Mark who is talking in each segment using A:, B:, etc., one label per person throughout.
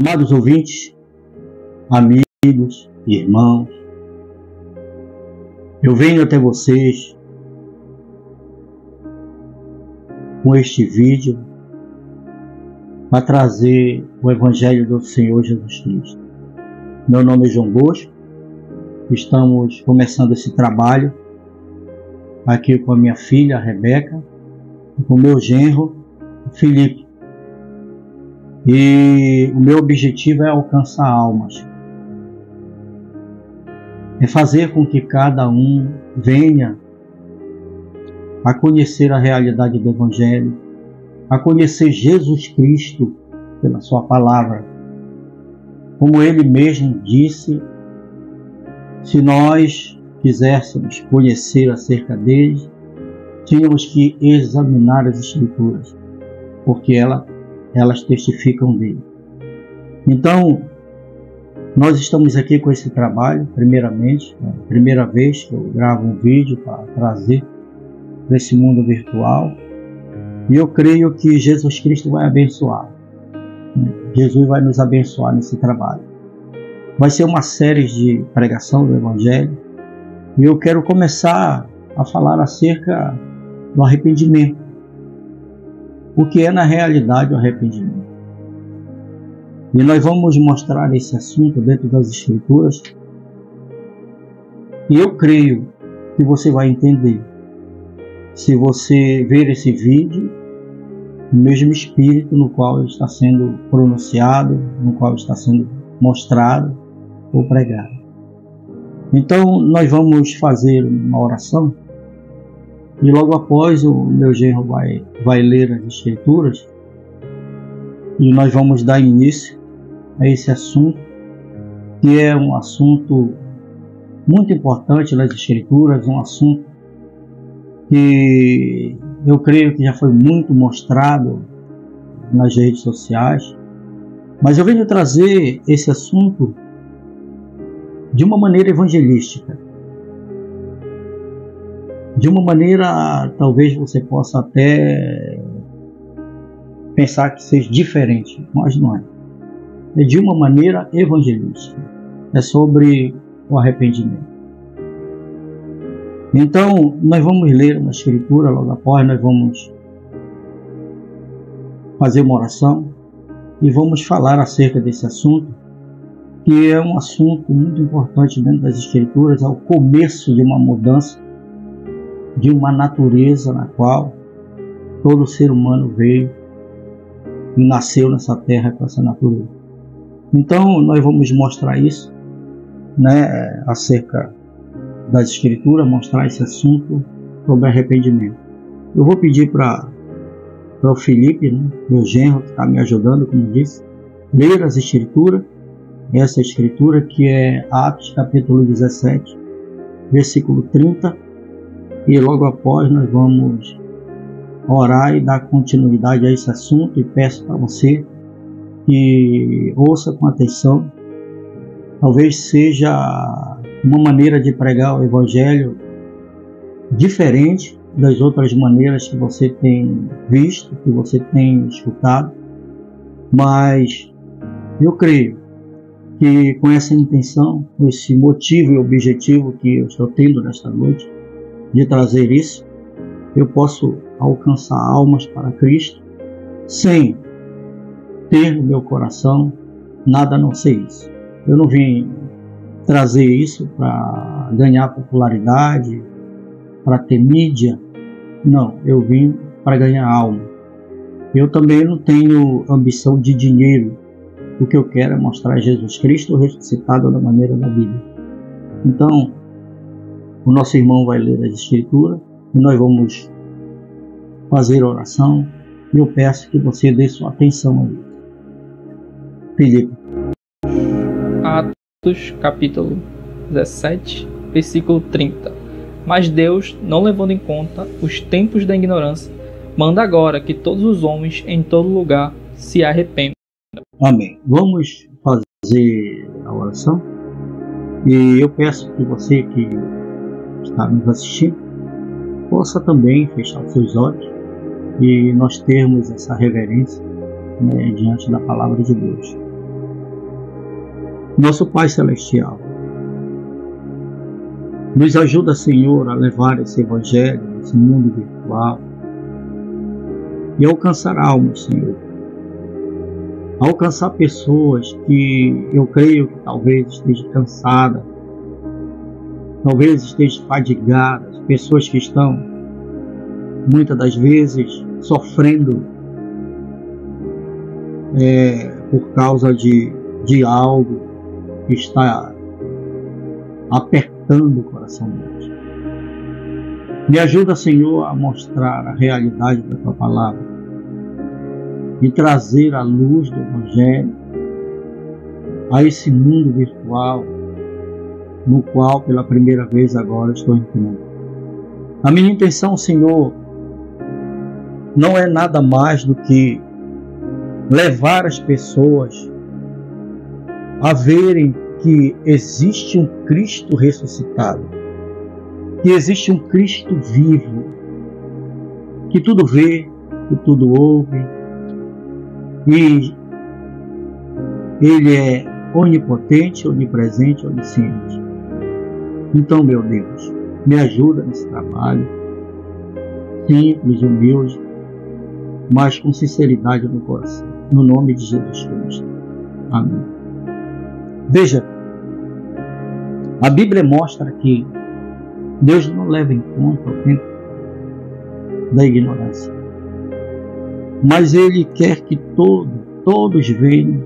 A: Amados ouvintes, amigos, irmãos, eu venho até vocês com este vídeo para trazer o Evangelho do Senhor Jesus Cristo. Meu nome é João Bosco, estamos começando esse trabalho aqui com a minha filha, a Rebeca, e com o meu genro, o Felipe. E o meu objetivo é alcançar almas. É fazer com que cada um venha a conhecer a realidade do Evangelho, a conhecer Jesus Cristo pela sua palavra. Como ele mesmo disse, se nós quiséssemos conhecer acerca dele, tínhamos que examinar as Escrituras, porque elas testificam dele. Então, nós estamos aqui com esse trabalho, primeiramente, é a primeira vez que eu gravo um vídeo para trazer para esse mundo virtual, e eu creio que Jesus Cristo vai abençoar. Jesus vai nos abençoar nesse trabalho. Vai ser uma série de pregação do Evangelho, e eu quero começar a falar acerca do arrependimento. O que é na realidade o arrependimento? E nós vamos mostrar esse assunto dentro das Escrituras, e eu creio que você vai entender se você ver esse vídeo no mesmo espírito no qual está sendo pronunciado, no qual está sendo mostrado ou pregado. Então nós vamos fazer uma oração, e logo após o meu genro vai ler as Escrituras, e nós vamos dar início a esse assunto, que é um assunto muito importante nas Escrituras, um assunto que eu creio que já foi muito mostrado nas redes sociais, mas eu venho trazer esse assunto de uma maneira evangelística. De uma maneira, talvez você possa até pensar que seja diferente, mas não é. É de uma maneira evangelística. É sobre o arrependimento. Então, nós vamos ler uma Escritura, logo após nós vamos fazer uma oração e vamos falar acerca desse assunto, que é um assunto muito importante dentro das Escrituras, é o começo de uma mudança de uma natureza na qual todo ser humano veio e nasceu nessa terra com essa natureza. Então nós vamos mostrar isso, acerca das Escrituras, mostrar esse assunto sobre arrependimento. Eu vou pedir para o Felipe, meu genro, que está me ajudando, como disse, ler as Escrituras, essa Escritura que é Atos capítulo 17, versículo 30, e logo após nós vamos orar e dar continuidade a esse assunto, e peço para você que ouça com atenção. Talvez seja uma maneira de pregar o Evangelho diferente das outras maneiras que você tem visto, que você tem escutado, mas eu creio que com essa intenção, com esse motivo e objetivo que eu estou tendo nesta noite, de trazer isso, eu posso alcançar almas para Cristo sem ter no meu coração nada a não ser isso. Eu não vim trazer isso para ganhar popularidade, para ter mídia. Não, eu vim para ganhar alma. Eu também não tenho ambição de dinheiro. O que eu quero é mostrar Jesus Cristo ressuscitado da maneira da Bíblia. Então, o nosso irmão vai ler as Escrituras e nós vamos fazer oração, e eu peço que você dê sua atenção a isso. Felipe.
B: Atos capítulo 17, versículo 30. Mas Deus, não levando em conta os tempos da ignorância, manda agora que todos os homens em todo lugar se arrependam.
A: Amém. Vamos fazer a oração, e eu peço que você que está nos assistindo possa também fechar os seus olhos e nós termos essa reverência diante da palavra de Deus. Nosso Pai Celestial, nos ajuda, Senhor, a levar esse Evangelho, esse mundo virtual e alcançar almas, Senhor. Alcançar pessoas que eu creio que talvez estejam cansadas, talvez estejam fadigadas, pessoas que estão, muitas das vezes, sofrendo por causa de algo que está apertando o coração deles. Me ajuda, Senhor, a mostrar a realidade da Tua Palavra e trazer a luz do Evangelho a esse mundo virtual no qual pela primeira vez agora estou entrando. A minha intenção, Senhor, não é nada mais do que levar as pessoas a verem que existe um Cristo ressuscitado, que existe um Cristo vivo, que tudo vê, que tudo ouve, e Ele é onipotente, onipresente, onisciente. Então, meu Deus, me ajuda nesse trabalho, simples, humilde, mas com sinceridade no coração, no nome de Jesus Cristo. Amém. Veja, a Bíblia mostra que Deus não leva em conta o tempo da ignorância, mas Ele quer que todos venham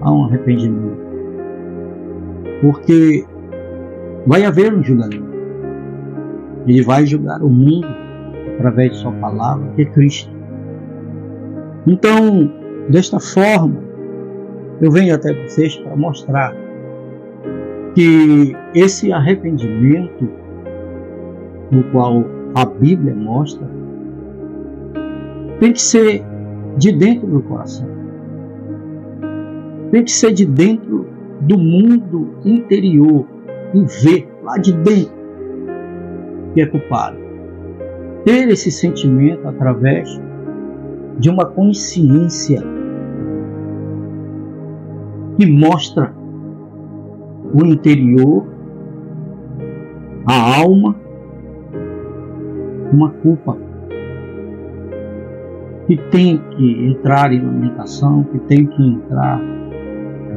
A: a um arrependimento, porque vai haver um julgamento. Ele vai julgar o mundo através de sua palavra, que é Cristo. Então, desta forma, eu venho até vocês para mostrar que esse arrependimento, no qual a Bíblia mostra, tem que ser de dentro do coração. Tem que ser de dentro do mundo interior e ver lá de dentro que é culpado. Ter esse sentimento através de uma consciência que mostra o interior, a alma, uma culpa que tem que entrar em lamentação, que tem que entrar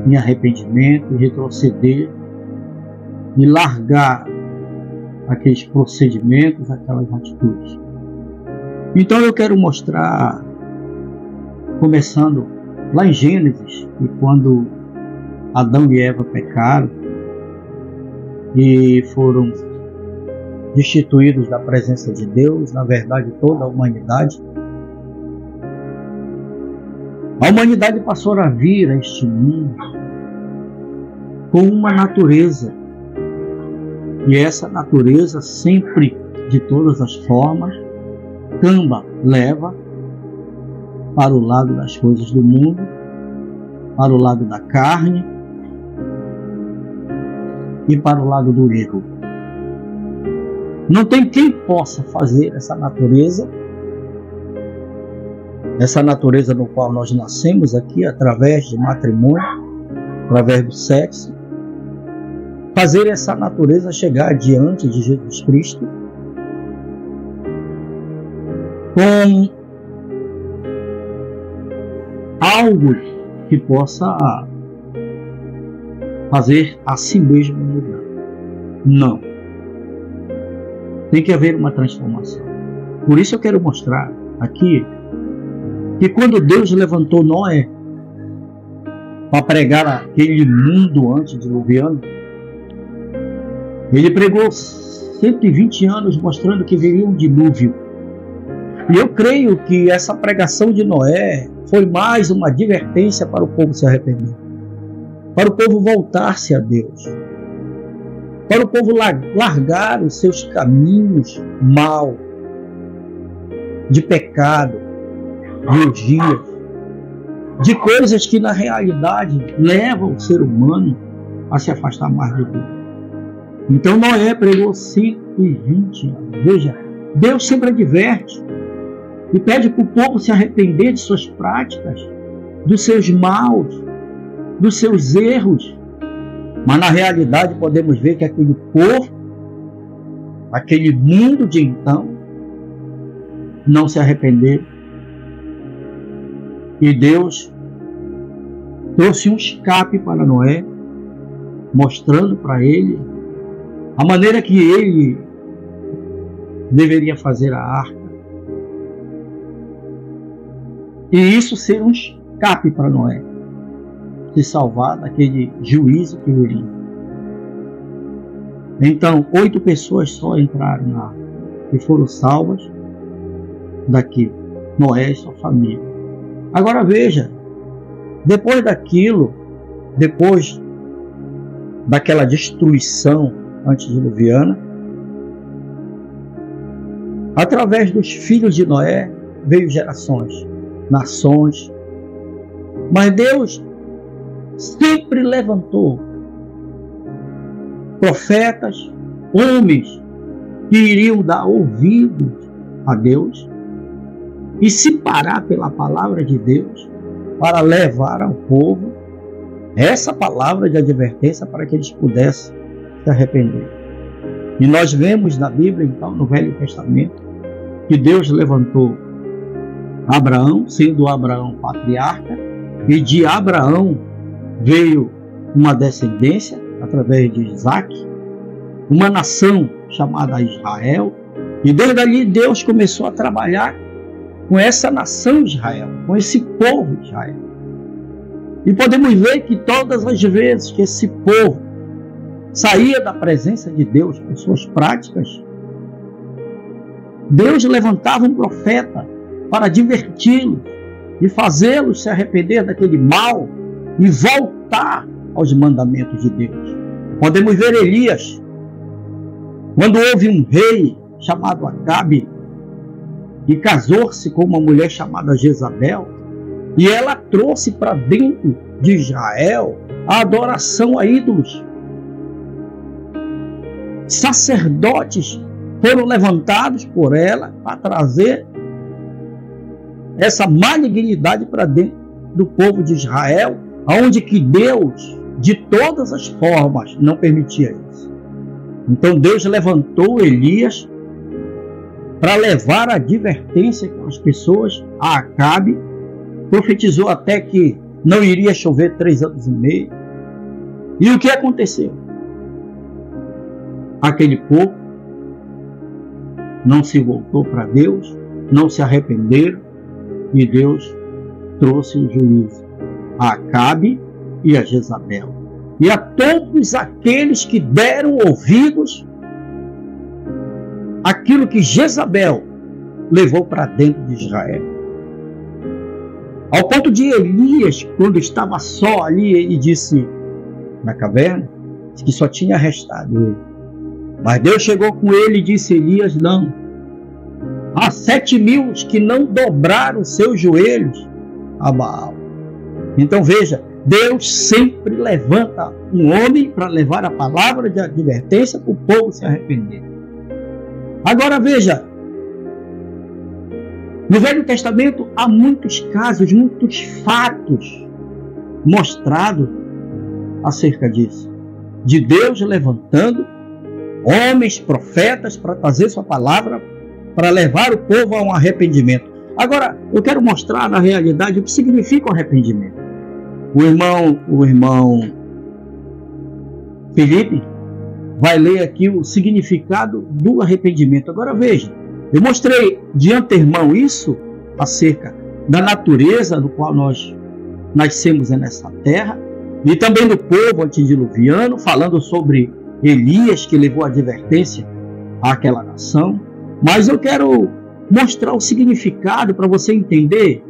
A: em arrependimento e retroceder e largar aqueles procedimentos, aquelas atitudes. Então eu quero mostrar, começando lá em Gênesis, e quando Adão e Eva pecaram e foram destituídos da presença de Deus, na verdade toda a humanidade passou a vir a este mundo com uma natureza, e essa natureza sempre, de todas as formas, leva para o lado das coisas do mundo, para o lado da carne e para o lado do erro. Não tem quem possa fazer essa natureza no qual nós nascemos aqui, através de matrimônio, através do sexo, fazer essa natureza chegar diante de Jesus Cristo com algo que possa fazer a si mesmo mudar. Não. Tem que haver uma transformação. Por isso eu quero mostrar aqui que quando Deus levantou Noé para pregar aquele mundo antediluviano, ele pregou 120 anos mostrando que viria um dilúvio. E eu creio que essa pregação de Noé foi mais uma advertência para o povo se arrepender, para o povo voltar-se a Deus, para o povo largar os seus caminhos mal, de pecado, de orgia, de coisas que na realidade levam o ser humano a se afastar mais de Deus. Então Noé pregou 120 anos. Veja, Deus sempre adverte e pede para o povo se arrepender de suas práticas, dos seus maus, dos seus erros. Mas na realidade podemos ver que aquele povo, aquele mundo de então, não se arrependeu. E Deus trouxe um escape para Noé, mostrando para ele a maneira que ele deveria fazer a arca. E isso ser um escape para Noé, se salvar daquele juízo que viria. Então, 8 pessoas só entraram na arca e foram salvas daquilo. Noé e sua família. Agora veja, depois daquilo, depois daquela destruição antediluviana, através dos filhos de Noé veio gerações, nações, mas Deus sempre levantou profetas, homens que iriam dar ouvidos a Deus e se parar pela palavra de Deus para levar ao povo essa palavra de advertência para que eles pudessem se arrepender. E nós vemos na Bíblia, então, no Velho Testamento, que Deus levantou Abraão, sendo Abraão patriarca, e de Abraão veio uma descendência, através de Isaac, uma nação chamada Israel, e desde ali Deus começou a trabalhar com essa nação Israel, com esse povo Israel. E podemos ver que todas as vezes que esse povo saía da presença de Deus com suas práticas, Deus levantava um profeta para adverti-los e fazê-los se arrepender daquele mal e voltar aos mandamentos de Deus. Podemos ver Elias, quando houve um rei chamado Acabe, e casou-se com uma mulher chamada Jezabel, e ela trouxe para dentro de Israel a adoração a ídolos. Sacerdotes foram levantados por ela para trazer essa malignidade para dentro do povo de Israel, onde que Deus, de todas as formas, não permitia isso. Então Deus levantou Elias para levar a advertência com as pessoas a Acabe, profetizou até que não iria chover 3 anos e meio. E o que aconteceu? Aquele povo não se voltou para Deus, não se arrependeram, e Deus trouxe o juízo a Acabe e a Jezabel, e a todos aqueles que deram ouvidos àquilo que Jezabel levou para dentro de Israel. Ao ponto de Elias, quando estava só ali, ele disse na caverna que só tinha restado ele. Mas Deus chegou com ele e disse: Elias, não. Há 7.000 que não dobraram seus joelhos a Baal. Então veja, Deus sempre levanta um homem para levar a palavra de advertência para o povo se arrepender. Agora veja, no Velho Testamento há muitos casos, muitos fatos mostrados acerca disso. De Deus levantando homens, profetas, para trazer sua palavra, para levar o povo a um arrependimento. Agora, eu quero mostrar na realidade o que significa o arrependimento. O irmão Felipe vai ler aqui o significado do arrependimento. Agora veja, eu mostrei de antemão isso acerca da natureza do qual nós nascemos nessa terra, e também do povo antediluviano, falando sobre Elias, que levou a advertência àquela nação. Mas eu quero mostrar o significado para você entender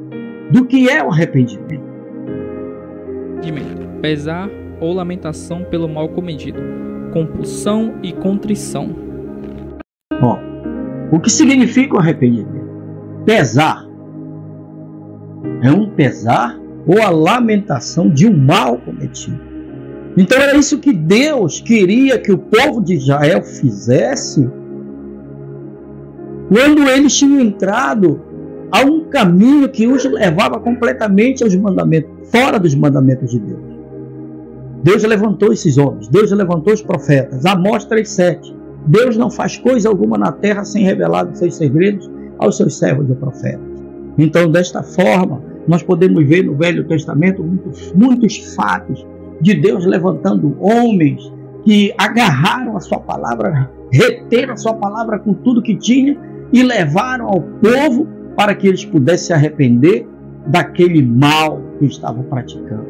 A: do que é o arrependimento.
B: Pesar ou lamentação pelo mal cometido, compulsão e contrição.
A: O que significa o arrependimento? Pesar. É um pesar ou a lamentação de um mal cometido. Então era isso que Deus queria que o povo de Israel fizesse quando eles tinham entrado a um caminho que os levava completamente aos mandamentos, fora dos mandamentos de Deus. Deus levantou esses homens, Deus levantou os profetas. Amós 3,7. Deus não faz coisa alguma na terra sem revelar os seus segredos aos seus servos e profetas. Então, desta forma, nós podemos ver no Velho Testamento muitos fatos de Deus levantando homens que agarraram a sua palavra, reteram a sua palavra com tudo que tinha e levaram ao povo para que eles pudessem se arrepender daquele mal que estavam praticando.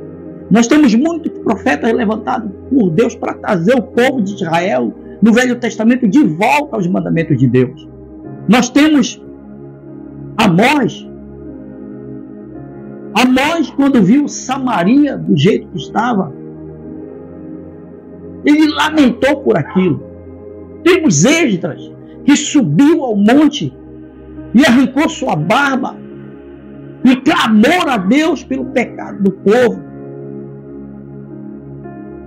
A: Nós temos muitos profetas levantados por Deus para trazer o povo de Israel no Velho Testamento de volta aos mandamentos de Deus. Nós temos Amós. Amós, quando viu Samaria do jeito que estava, ele lamentou por aquilo. Temos Esdras, que subiu ao monte e arrancou sua barba e clamou a Deus pelo pecado do povo.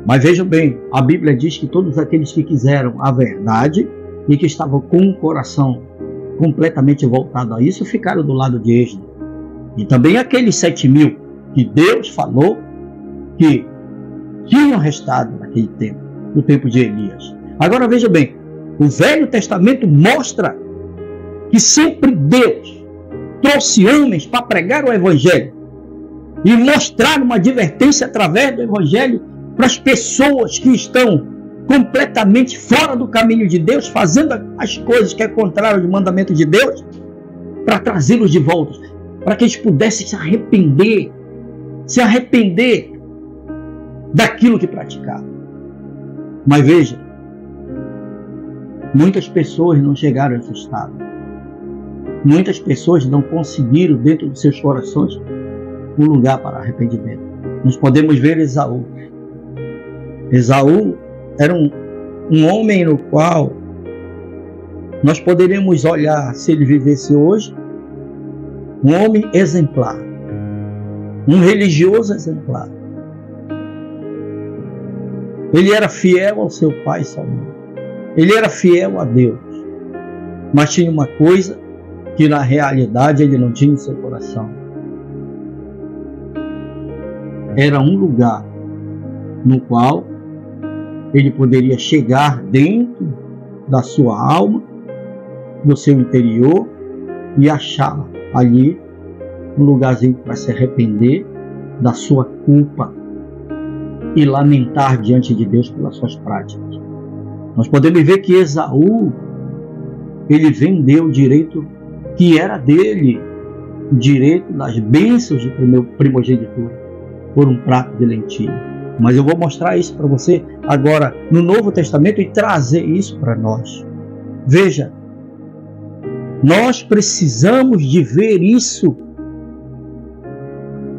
A: Mas vejam bem, a Bíblia diz que todos aqueles que quiseram a verdade e que estavam com o coração completamente voltado a isso, ficaram do lado de Esdras. E também aqueles 7.000 que Deus falou que tinham restado naquele tempo, no tempo de Elias. Agora veja bem, o Velho Testamento mostra que sempre Deus trouxe homens para pregar o Evangelho e mostrar uma advertência através do Evangelho para as pessoas que estão completamente fora do caminho de Deus, fazendo as coisas que é contrário ao mandamento de Deus, para trazê-los de volta, para que eles pudessem se arrepender daquilo que praticavam. Mas veja, muitas pessoas não chegaram a esse estado. Muitas pessoas não conseguiram dentro de seus corações um lugar para arrependimento. Nós podemos ver Esaú. Esaú era um homem no qual nós poderíamos olhar, se ele vivesse hoje, um homem exemplar, um religioso exemplar. Ele era fiel ao seu pai Saul. Ele era fiel a Deus. Mas tinha uma coisa que na realidade ele não tinha em seu coração. Era um lugar no qual ele poderia chegar dentro da sua alma, do seu interior, e achar ali um lugarzinho para se arrepender da sua culpa e lamentar diante de Deus pelas suas práticas. Nós podemos ver que Esaú, ele vendeu o direito que era dele, o direito das bênçãos de primogenitura, por um prato de lentilha. Mas eu vou mostrar isso para você agora no Novo Testamento e trazer isso para nós. Veja, nós precisamos de ver isso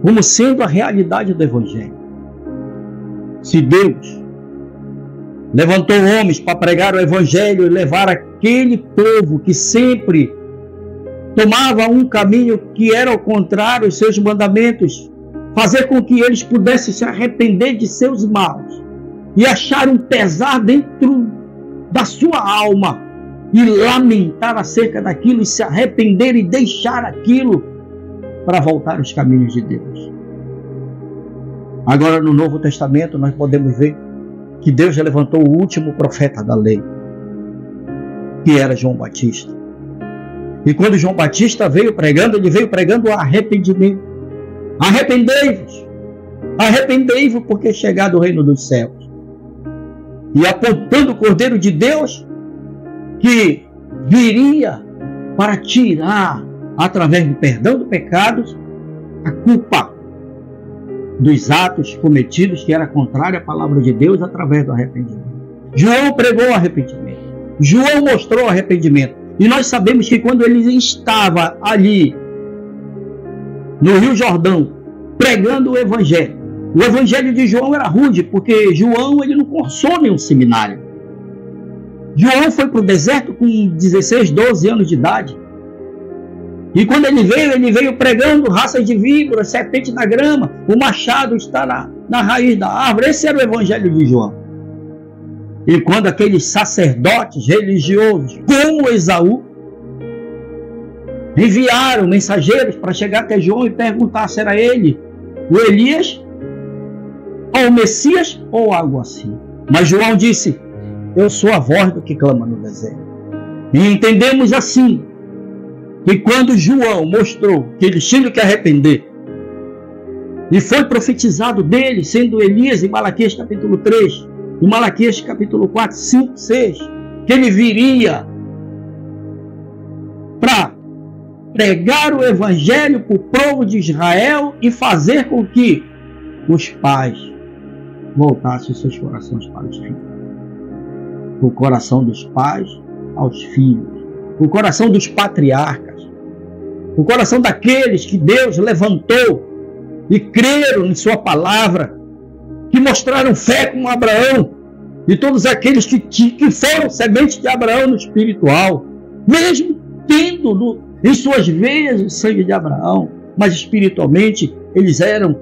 A: como sendo a realidade do Evangelho. Se Deus levantou homens para pregar o Evangelho e levar aquele povo que sempre tomava um caminho que era ao contrário aos seus mandamentos, fazer com que eles pudessem se arrepender de seus maus e achar um pesar dentro da sua alma e lamentar acerca daquilo e se arrepender e deixar aquilo para voltar aos caminhos de Deus. Agora no Novo Testamento nós podemos ver que Deus já levantou o último profeta da lei, que era João Batista. E quando João Batista veio pregando, ele veio pregando o arrependimento. Arrependei-vos, arrependei-vos, porque é chegado o reino dos céus. E apontando o Cordeiro de Deus, que viria para tirar, através do perdão dos pecados, a culpa dos atos cometidos que era contrário à palavra de Deus através do arrependimento. João pregou o arrependimento. João mostrou o arrependimento. E nós sabemos que quando ele estava ali no Rio Jordão, pregando o Evangelho de João era rude, porque João ele não cursou nenhum seminário. João foi para o deserto com 16, 12 anos de idade. E quando ele veio pregando raças de víboras, serpente na grama, o machado está na raiz da árvore. Esse era o Evangelho de João. E quando aqueles sacerdotes religiosos, como Esaú, enviaram mensageiros para chegar até João e perguntar se era ele, o Elias, ao Messias ou algo assim. Mas João disse: eu sou a voz do que clama no deserto. E entendemos assim, que quando João mostrou que eles tinham que arrepender, e foi profetizado dele, sendo Elias em Malaquias capítulo 3, em Malaquias capítulo 4, 5, 6, que ele viria para pregar o evangelho para o povo de Israel e fazer com que os pais voltassem os seus corações para os filhos. O coração dos pais aos filhos. O coração dos patriarcas. O coração daqueles que Deus levantou e creram em sua palavra, que mostraram fé como Abraão, e todos aqueles que foram sementes de Abraão no espiritual, mesmo tendo em suas veias o sangue de Abraão, mas espiritualmente eles eram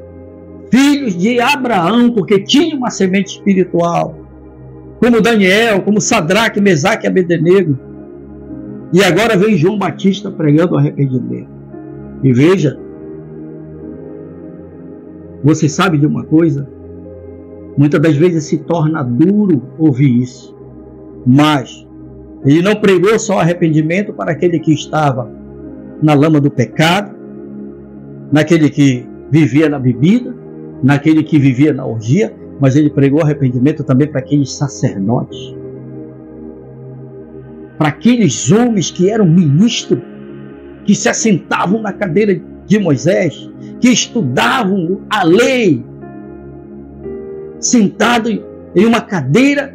A: filhos de Abraão, porque tinham uma semente espiritual, como Daniel, como Sadraque, Mesaque e Abednego. E agora vem João Batista pregando o arrependimento. E veja, você sabe de uma coisa? Muitas das vezes se torna duro ouvir isso, mas ele não pregou só arrependimento para aquele que estava na lama do pecado, naquele que vivia na bebida, naquele que vivia na orgia, mas ele pregou arrependimento também para aqueles sacerdotes, para aqueles homens que eram ministros, que se assentavam na cadeira de Moisés, que estudavam a lei, sentado em uma cadeira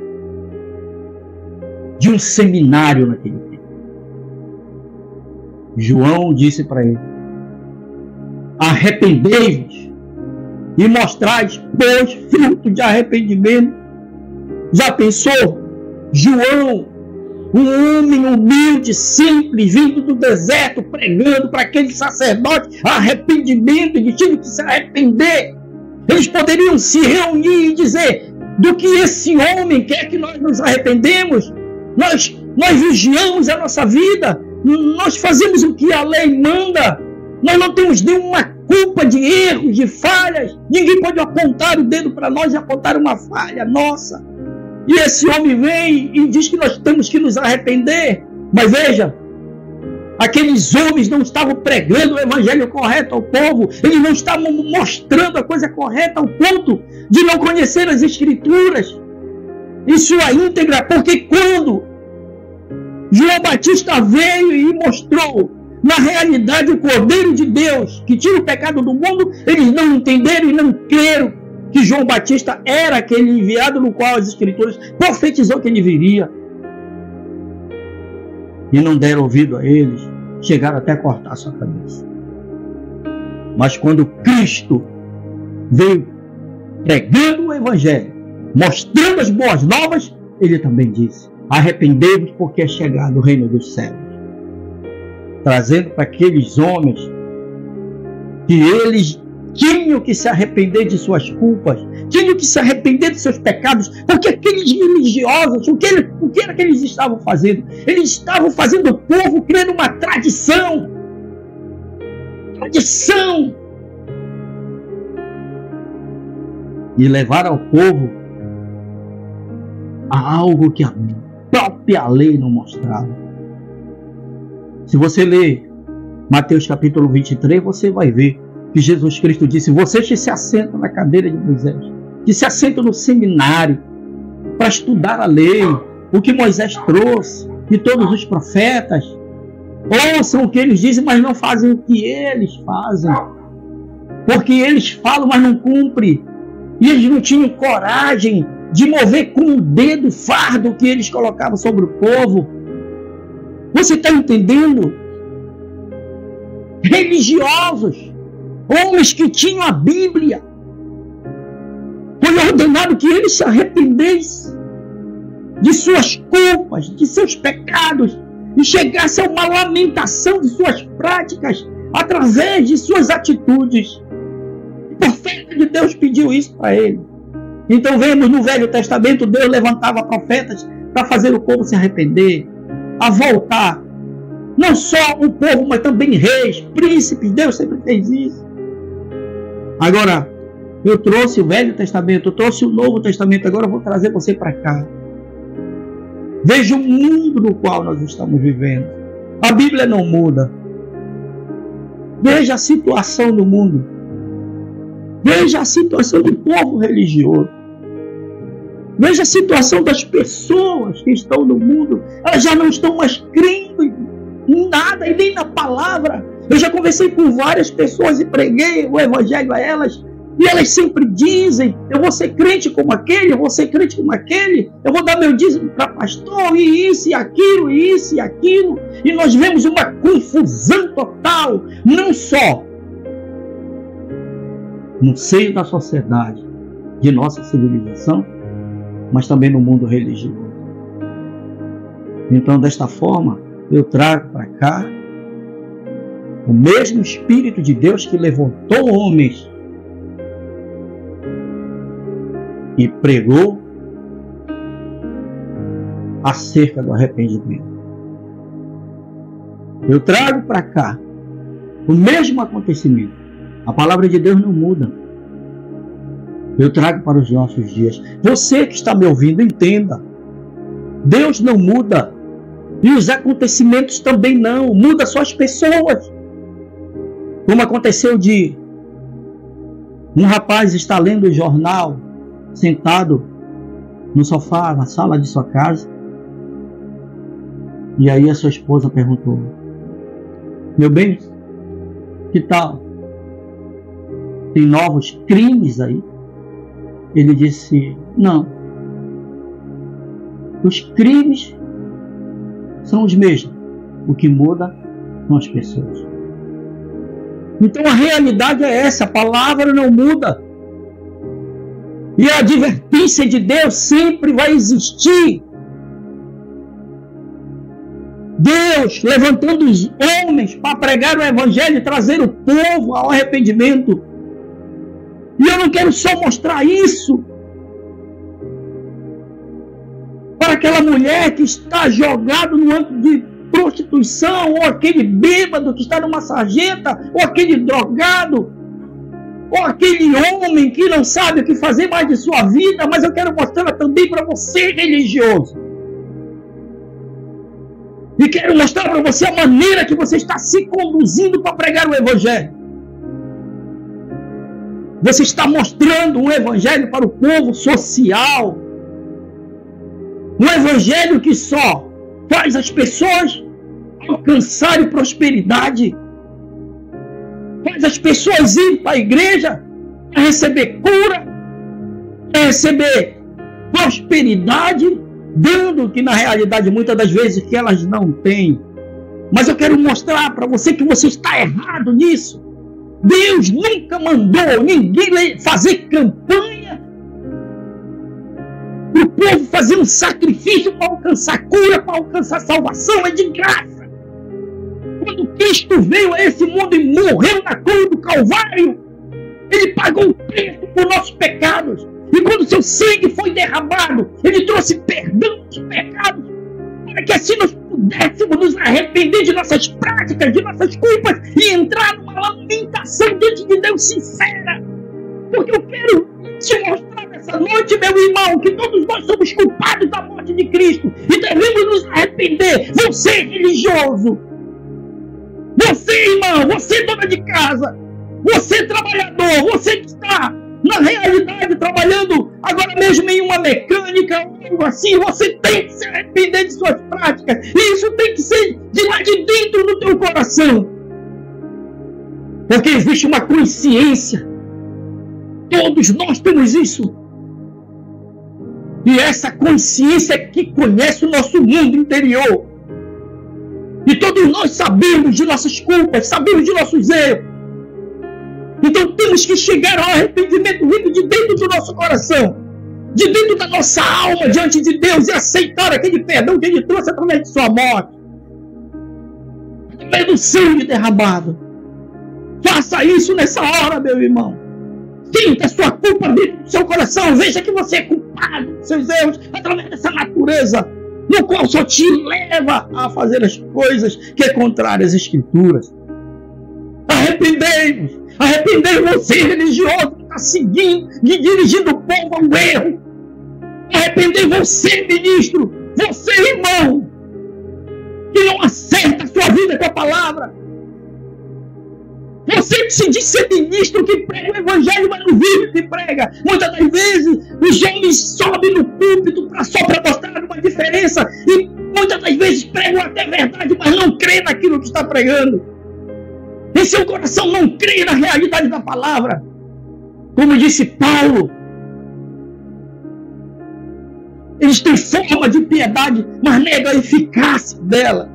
A: de um seminário naquele tempo. João disse para ele: arrependei-vos e mostrais, pois, fruto de arrependimento. Já pensou? João, um homem humilde, simples, vindo do deserto, pregando para aqueles sacerdotes arrependimento, eles tinham que se arrepender. Eles poderiam se reunir e dizer: do que esse homem quer que nós nos arrependemos? Nós vigiamos a nossa vida, nós fazemos o que a lei manda, nós não temos nenhuma culpa de erros, de falhas, ninguém pode apontar o dedo para nós e apontar uma falha nossa. E esse homem vem e diz que nós temos que nos arrepender. Mas veja, aqueles homens não estavam pregando o evangelho correto ao povo, eles não estavam mostrando a coisa correta ao ponto de não conhecer as escrituras em sua íntegra, porque quando João Batista veio e mostrou na realidade o Cordeiro de Deus que tira o pecado do mundo, eles não entenderam e não creram que João Batista era aquele enviado no qual as escrituras profetizou que ele viria. E não deram ouvido a eles, chegaram até a cortar a sua cabeça. Mas quando Cristo veio pregando o evangelho, mostrando as boas novas, ele também disse: arrependei-vos, porque é chegado o reino dos céus. Trazendo para aqueles homens que eles tinham que se arrepender de suas culpas, tinham que se arrepender de seus pecados, porque aqueles religiosos, o que era que eles estavam fazendo? Eles estavam fazendo o povo crer numa tradição. E levar ao povo a algo que a própria lei não mostrava. Se você ler Mateus capítulo 23, você vai ver que Jesus Cristo disse: vocês que se assentam na cadeira de Moisés, que se assentam no seminário para estudar a lei, o que Moisés trouxe, e todos os profetas, ouçam o que eles dizem, mas não fazem o que eles fazem, porque eles falam, mas não cumprem, e eles não tinham coragem de mover com o dedo o fardo que eles colocavam sobre o povo. Você está entendendo? Religiosos, homens que tinham a Bíblia, foi ordenado que eles se arrependessem de suas culpas, de seus pecados, e chegasse a uma lamentação de suas práticas através de suas atitudes. O profeta de Deus pediu isso para ele. Então vemos no Velho Testamento, Deus levantava profetas para fazer o povo se arrepender, a voltar. Não só o povo, mas também reis, príncipes. Deus sempre fez isso. Agora, Eu trouxe o Velho Testamento, eu trouxe o Novo Testamento, agora eu vou trazer você para cá. Veja o mundo no qual nós estamos vivendo. A Bíblia não muda. Veja a situação do mundo. Veja a situação do povo religioso. Veja a situação das pessoas que estão no mundo. Elas já não estão mais crendo em nada e nem na palavra. Eu já conversei com várias pessoas e preguei o evangelho a elas. E elas sempre dizem: eu vou ser crente como aquele, eu vou ser crente como aquele, eu vou dar meu dízimo para pastor, e isso e aquilo, e isso e aquilo. E nós vemos uma confusão total, não só no seio da sociedade, de nossa civilização, mas também no mundo religioso. Então, desta forma, eu trago para cá o mesmo Espírito de Deus que levantou homens e pregou acerca do arrependimento. Eu trago para cá o mesmo acontecimento. A palavra de Deus não muda. Eu trago para os nossos dias. Você que está me ouvindo, entenda. Deus não muda. E os acontecimentos também não. Muda só as pessoas. Como aconteceu de um rapaz estar lendo o jornal, sentado no sofá, na sala de sua casa. E aí a sua esposa perguntou: meu bem, que tal? Tem novos crimes aí? Ele disse: não. Os crimes são os mesmos. O que muda são as pessoas. Então a realidade é essa. A palavra não muda. E a advertência de Deus sempre vai existir. Deus levantando os homens para pregar o evangelho e trazer o povo ao arrependimento. E eu não quero só mostrar isso para aquela mulher que está jogada no âmbito de prostituição, ou aquele bêbado que está numa sarjeta, ou aquele drogado, ou aquele homem que não sabe o que fazer mais de sua vida, mas eu quero mostrar também para você, religioso. E quero mostrar para você a maneira que você está se conduzindo para pregar o evangelho. Você está mostrando um evangelho para o povo social. Um evangelho que só faz as pessoas alcançarem prosperidade. Faz as pessoas irem para a igreja para receber cura, para receber prosperidade, dando que na realidade muitas das vezes que elas não têm. Mas eu quero mostrar para você que você está errado nisso. Deus nunca mandou ninguém fazer campanha para o povo fazer um sacrifício para alcançar cura, para alcançar salvação. É de graça. Quando Cristo veio a esse mundo e morreu na cruz do Calvário, Ele pagou o preço por nossos pecados. E quando seu sangue foi derramado, Ele trouxe perdão dos pecados, para que assim nós pudéssemos nos arrepender de nossas práticas, de nossas culpas, e entrar numa lamentação diante de Deus sincera. Porque eu quero te mostrar nessa noite, meu irmão, que todos nós somos culpados da morte de Cristo e devemos nos arrepender. Você, religioso, você, irmão, você, dona de casa, você, trabalhador, você que está na realidade trabalhando agora mesmo em uma mecânica ou algo assim, você tem que se arrepender de suas práticas, e isso tem que ser de lá de dentro do teu coração, porque existe uma consciência. Todos nós temos isso, e essa consciência é que conhece o nosso mundo interior, e todos nós sabemos de nossas culpas, sabemos de nossos erros. Então temos que chegar ao arrependimento vindo de dentro do nosso coração, de dentro da nossa alma diante de Deus, e aceitar aquele perdão que Ele trouxe através de sua morte, através do sangue derramado. Faça isso nessa hora, meu irmão. Sinta a sua culpa dentro do seu coração. Veja que você é culpado dos seus erros através dessa natureza, no qual só te leva a fazer as coisas que é contrário às Escrituras. Arrependei-vos. Arrependei você, religioso, que está está seguindo e dirigindo o povo ao erro. Arrepender você, ministro, você, irmão, que não acerta a sua vida com a palavra. Você que se diz ser ministro, que prega o evangelho, mas não vive o que prega. Muitas das vezes, os homens sobem no púlpito só para mostrar uma diferença. E muitas das vezes pregam até verdade, mas não crê naquilo que está pregando. E seu coração não crê na realidade da palavra. Como disse Paulo, eles têm forma de piedade, mas negam a eficácia dela.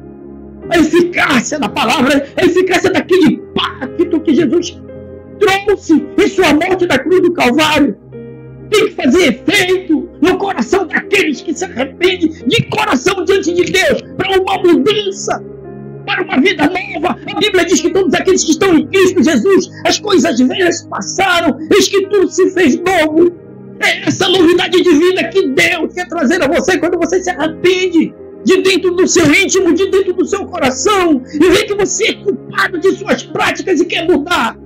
A: A eficácia da palavra, a eficácia daquele pacto que Jesus trouxe em sua morte da cruz do Calvário. Tem que fazer efeito no coração daqueles que se arrependem de coração diante de Deus, para uma mudança, para uma vida nova. A Bíblia diz que todos aqueles que estão em Cristo Jesus, as coisas velhas passaram, eis que tudo se fez novo. É essa novidade de vida que Deus quer trazer a você quando você se arrepende de dentro do seu íntimo, de dentro do seu coração, e vê que você é culpado de suas práticas e quer mudar.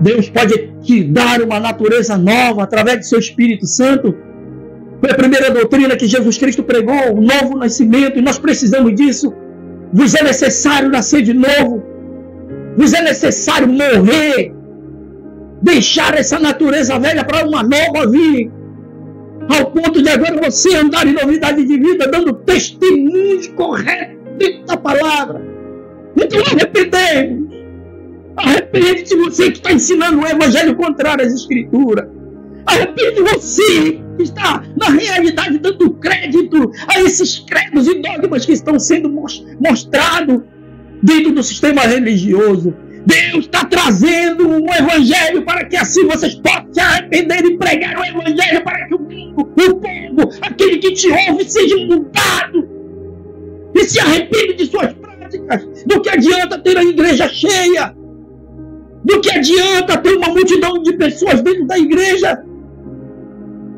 A: Deus pode te dar uma natureza nova através do seu Espírito Santo. Foi a primeira doutrina que Jesus Cristo pregou, o novo nascimento, e nós precisamos disso. Vos é necessário nascer de novo, vos é necessário morrer, deixar essa natureza velha para uma nova vir, ao ponto de agora você andar em novidade de vida, dando testemunhos corretos dentro da palavra. Então arrependemos. Arrepende-se você que está ensinando o evangelho contrário às escrituras. Arrepende você que está na realidade dando crédito a esses credos e dogmas que estão sendo mostrados dentro do sistema religioso. Deus está trazendo um evangelho para que assim vocês possam se arrepender e pregar o evangelho para que o povo, aquele que te ouve, seja mudado e se arrepende de suas práticas. Do que adianta ter a igreja cheia? Do que adianta ter uma multidão de pessoas dentro da igreja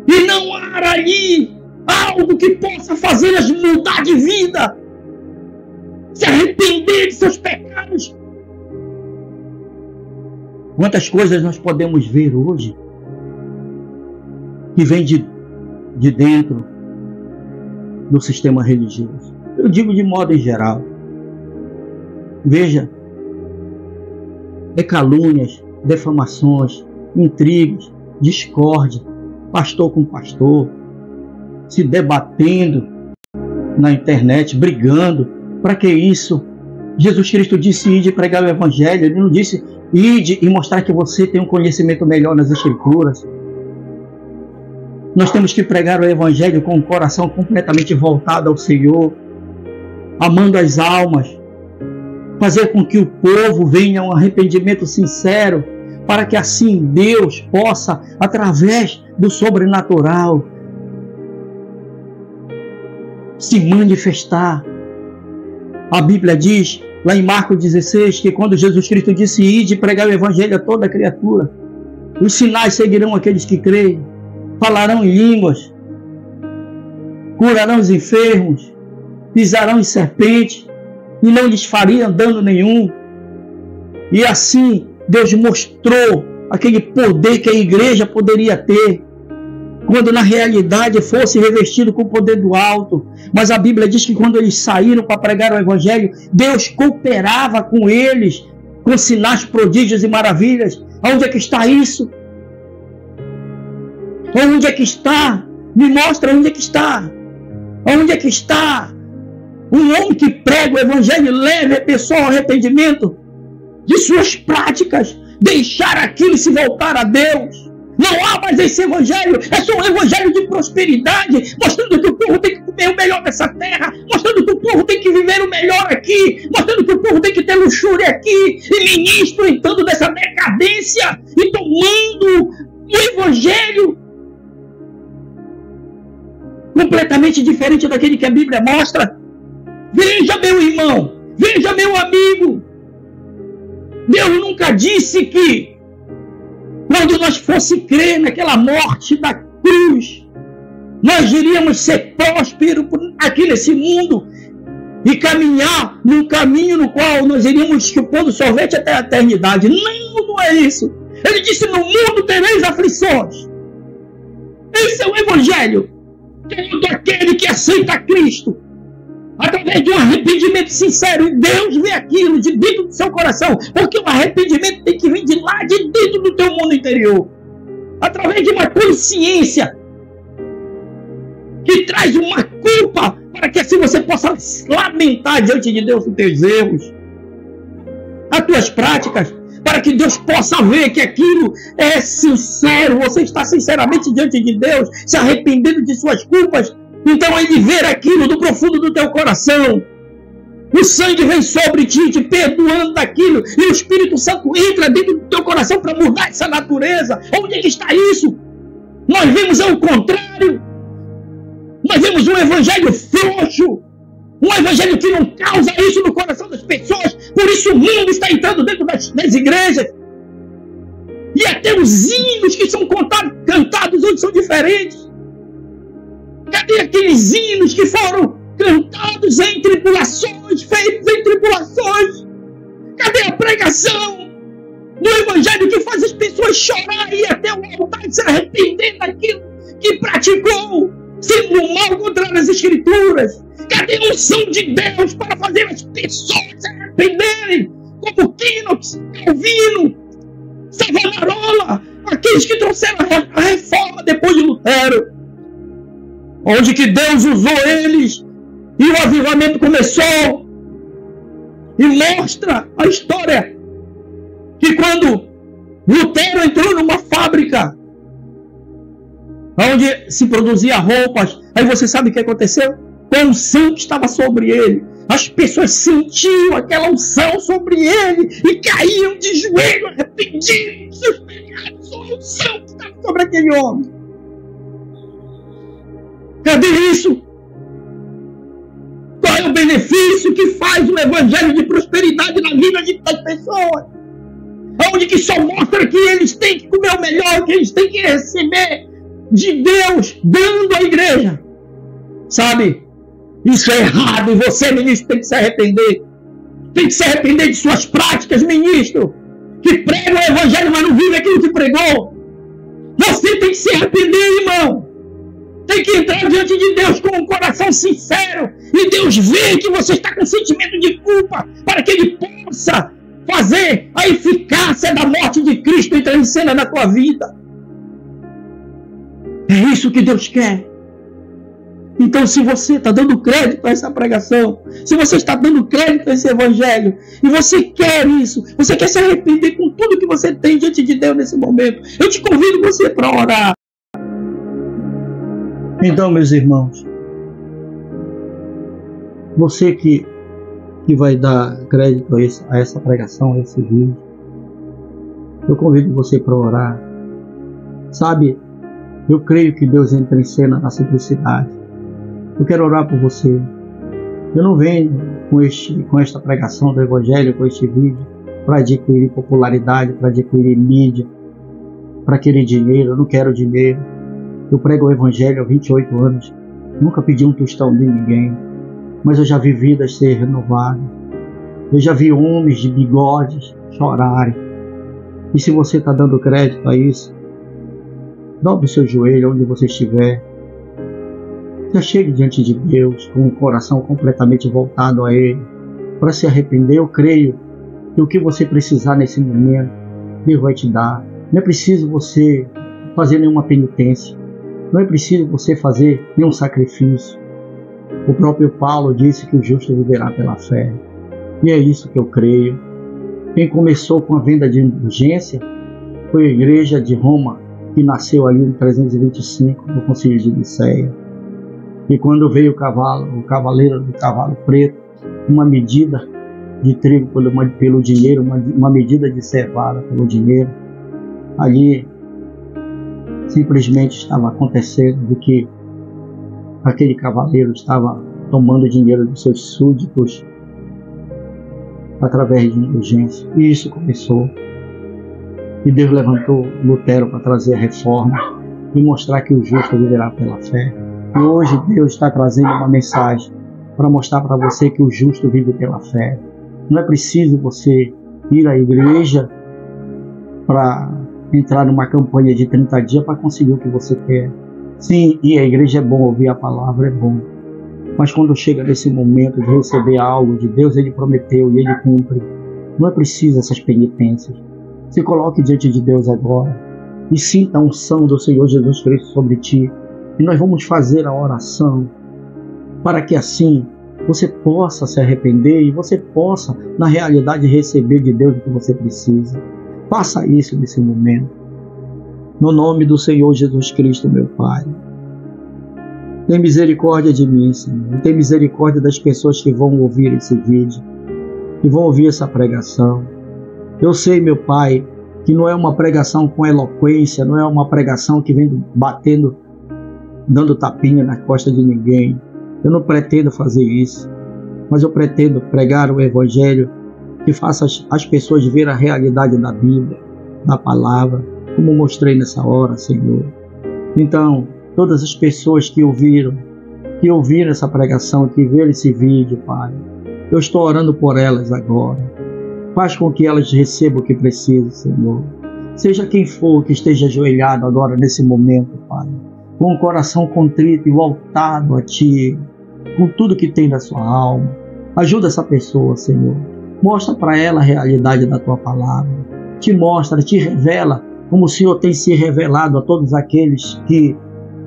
A: e não há ali algo que possa fazê-las mudar de vida, se arrepender de seus pecados? Quantas coisas nós podemos ver hoje que vem de dentro do sistema religioso? Eu digo de modo em geral. Veja, calúnias, defamações, intrigas, discórdia, pastor com pastor, se debatendo na internet, brigando. Para que isso? Jesus Cristo disse: ide pregar o evangelho. Ele não disse: ide e mostrar que você tem um conhecimento melhor nas escrituras. Nós temos que pregar o evangelho com o coração completamente voltado ao Senhor, amando as almas, fazer com que o povo venha a um arrependimento sincero, para que assim Deus possa, através do sobrenatural, se manifestar. A Bíblia diz, lá em Marcos 16, que quando Jesus Cristo disse: ide pregar o evangelho a toda criatura, os sinais seguirão aqueles que creem, falarão em línguas, curarão os enfermos, pisarão em serpentes, e não lhes faria dano nenhum. E assim Deus mostrou aquele poder que a igreja poderia ter, quando na realidade fosse revestido com o poder do alto. Mas a Bíblia diz que quando eles saíram para pregar o evangelho, Deus cooperava com eles, com sinais, prodígios e maravilhas. Onde é que está isso? Onde é que está? Me mostra onde é que está. Onde é que está um homem que prega o evangelho e leve a pessoa ao arrependimento de suas práticas, deixar aquilo e se voltar a Deus? Não há mais esse evangelho, é só um evangelho de prosperidade, mostrando que o povo tem que comer o melhor dessa terra, mostrando que o povo tem que viver o melhor aqui, mostrando que o povo tem que ter luxúria aqui, e ministro entrando nessa decadência e tomando o evangelho completamente diferente daquele que a Bíblia mostra. Veja, meu irmão, veja, meu amigo, Deus nunca disse que quando nós fosse crer naquela morte da cruz, nós iríamos ser prósperos aqui nesse mundo e caminhar num caminho no qual nós iríamos chupando sorvete até a eternidade. Não, não é isso. Ele disse: no mundo tereis aflições. Esse é o Evangelho. Todo aquele que aceita Cristo, através de um arrependimento sincero, e Deus vê aquilo de dentro do seu coração, porque o arrependimento tem que vir de lá, de dentro do teu mundo interior, através de uma consciência que traz uma culpa, para que assim você possa lamentar diante de Deus os teus erros, as tuas práticas, para que Deus possa ver que aquilo é sincero, você está sinceramente diante de Deus, se arrependendo de suas culpas. Então Ele vê aquilo do profundo do teu coração. O sangue vem sobre ti, te perdoando daquilo, e o Espírito Santo entra dentro do teu coração para mudar essa natureza. Onde é que está isso? Nós vemos o contrário. Nós vemos um evangelho frouxo, um evangelho que não causa isso no coração das pessoas. Por isso o mundo está entrando dentro das igrejas. E até os hinos que são cantados hoje são diferentes. Cadê aqueles hinos que foram cantados em tribulações, feitos em tribulações? Cadê a pregação do evangelho que faz as pessoas chorar e ir até o altar e se arrepender daquilo que praticou, sendo mal contra as Escrituras? Cadê a unção de Deus para fazer as pessoas se arrependerem? Como Quinox, Calvino, Savonarola, aqueles que trouxeram a reforma depois de Lutero, onde que Deus usou eles e o avivamento começou. E mostra a história que quando Lutero entrou numa fábrica onde se produzia roupas, aí você sabe o que aconteceu? A unção que estava sobre ele, as pessoas sentiam aquela unção sobre ele e caíam de joelho arrependidos dos seus pecados. A unção que estava sobre aquele homem. Cadê isso? Qual é o benefício que faz o evangelho de prosperidade na vida das pessoas? Onde que só mostra que eles têm que comer o melhor, que eles têm que receber de Deus, dando à igreja. Sabe? Isso é errado e você, ministro, tem que se arrepender. Tem que se arrepender de suas práticas, ministro, que prega o evangelho, mas não vive aquilo que pregou. Você tem que se arrepender, irmão. Tem que entrar diante de Deus com um coração sincero. E Deus vê que você está com sentimento de culpa, para que Ele possa fazer a eficácia da morte de Cristo entrar em cena na tua vida. É isso que Deus quer. Então, se você está dando crédito a essa pregação, se você está dando crédito a esse evangelho, e você quer isso, você quer se arrepender com tudo que você tem diante de Deus nesse momento, eu te convido você para orar. Então, meus irmãos, você que vai dar crédito a essa pregação, a esse vídeo, eu convido você para orar. Sabe, eu creio que Deus entra em cena na simplicidade. Eu quero orar por você. Eu não venho com esta pregação do Evangelho, com este vídeo, para adquirir popularidade, para adquirir mídia, para querer dinheiro. Eu não quero dinheiro. Eu prego o Evangelho há 28 anos. Nunca pedi um tostão de ninguém. Mas eu já vi vidas ser renovadas. Eu já vi homens de bigodes chorarem. E se você está dando crédito a isso, dobre o seu joelho onde você estiver. Já chegue diante de Deus com o coração completamente voltado a Ele, para se arrepender. Eu creio que o que você precisar nesse momento, Deus vai te dar. Não é preciso você fazer nenhuma penitência, não é preciso você fazer nenhum sacrifício. O próprio Paulo disse que o justo viverá pela fé, e é isso que eu creio. Quem começou com a venda de indulgência foi a igreja de Roma, que nasceu ali em 325 no Concílio de Nicéia. E quando veio o cavaleiro do cavalo preto, uma medida de trigo pelo dinheiro, uma medida de cevada pelo dinheiro, ali simplesmente estava acontecendo de que aquele cavaleiro estava tomando dinheiro dos seus súditos através de indulgência. E isso começou. E Deus levantou Lutero para trazer a reforma e mostrar que o justo viverá pela fé. E hoje Deus está trazendo uma mensagem para mostrar para você que o justo vive pela fé. Não é preciso você ir à igreja para entrar numa campanha de 30 dias para conseguir o que você quer. Sim, e a igreja é bom, ouvir a palavra é bom. Mas quando chega nesse momento de receber algo de Deus, Ele prometeu e Ele cumpre. Não é preciso essas penitências. Se coloque diante de Deus agora e sinta a unção do Senhor Jesus Cristo sobre ti. E nós vamos fazer a oração para que assim você possa se arrepender e você possa, na realidade, receber de Deus o que você precisa. Faça isso nesse momento. No nome do Senhor Jesus Cristo, meu Pai. Tem misericórdia de mim, Senhor. Tem misericórdia das pessoas que vão ouvir esse vídeo, que vão ouvir essa pregação. Eu sei, meu Pai, que não é uma pregação com eloquência, não é uma pregação que vem batendo, dando tapinha na costa de ninguém. Eu não pretendo fazer isso, mas eu pretendo pregar o Evangelho que faça as pessoas ver a realidade da Bíblia, da palavra, como mostrei nessa hora, Senhor. Então, todas as pessoas que ouviram essa pregação, que viram esse vídeo, Pai, eu estou orando por elas agora. Faz com que elas recebam o que precisam, Senhor. Seja quem for que esteja ajoelhado agora nesse momento, Pai, com o coração contrito e voltado a Ti, com tudo que tem na sua alma. Ajuda essa pessoa, Senhor. Mostra para ela a realidade da Tua palavra. Te mostra, te revela, como o Senhor tem se revelado a todos aqueles que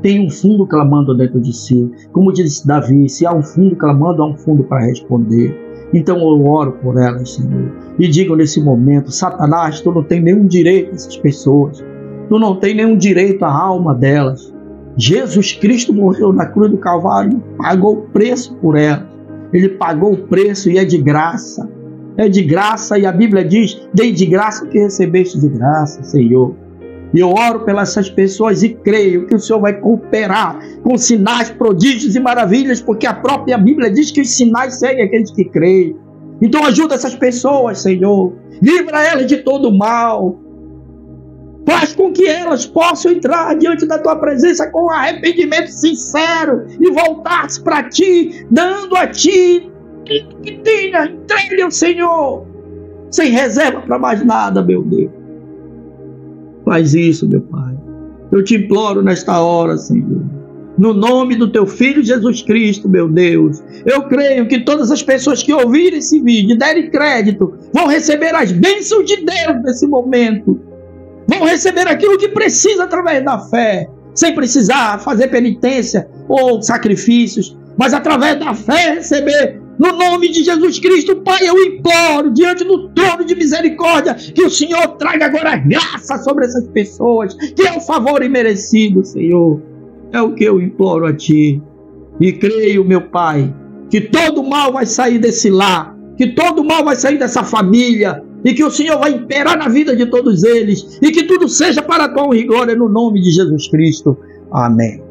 A: têm um fundo clamando dentro de si. Como disse Davi, se há um fundo clamando, há um fundo para responder. Então eu oro por elas, Senhor. E digo nesse momento, Satanás, tu não tem nenhum direito a essas pessoas. Tu não tem nenhum direito à alma delas. Jesus Cristo morreu na cruz do Calvário, pagou o preço por elas. Ele pagou o preço e é de graça. É de graça, e a Bíblia diz, dei de graça o que recebeste de graça, Senhor. E eu oro pelas essas pessoas e creio que o Senhor vai cooperar com sinais, prodígios e maravilhas, porque a própria Bíblia diz que os sinais seguem aqueles que creem. Então ajuda essas pessoas, Senhor. Livra elas de todo mal. Faz com que elas possam entrar diante da Tua presença com arrependimento sincero e voltar-se para Ti, dando a Ti que tenha, entregue ao Senhor, sem reserva para mais nada, meu Deus. Faz isso, meu Pai. Eu te imploro nesta hora, Senhor. No nome do Teu Filho Jesus Cristo, meu Deus. Eu creio que todas as pessoas que ouvirem esse vídeo e derem crédito vão receber as bênçãos de Deus nesse momento. Vão receber aquilo que precisa através da fé, sem precisar fazer penitência ou sacrifícios, mas através da fé receber. No nome de Jesus Cristo, Pai, eu imploro diante do trono de misericórdia que o Senhor traga agora graça sobre essas pessoas, que é o favor imerecido, Senhor. É o que eu imploro a Ti. E creio, meu Pai, que todo mal vai sair desse lar, que todo mal vai sair dessa família, e que o Senhor vai imperar na vida de todos eles, e que tudo seja para a Tua honra e glória no nome de Jesus Cristo. Amém.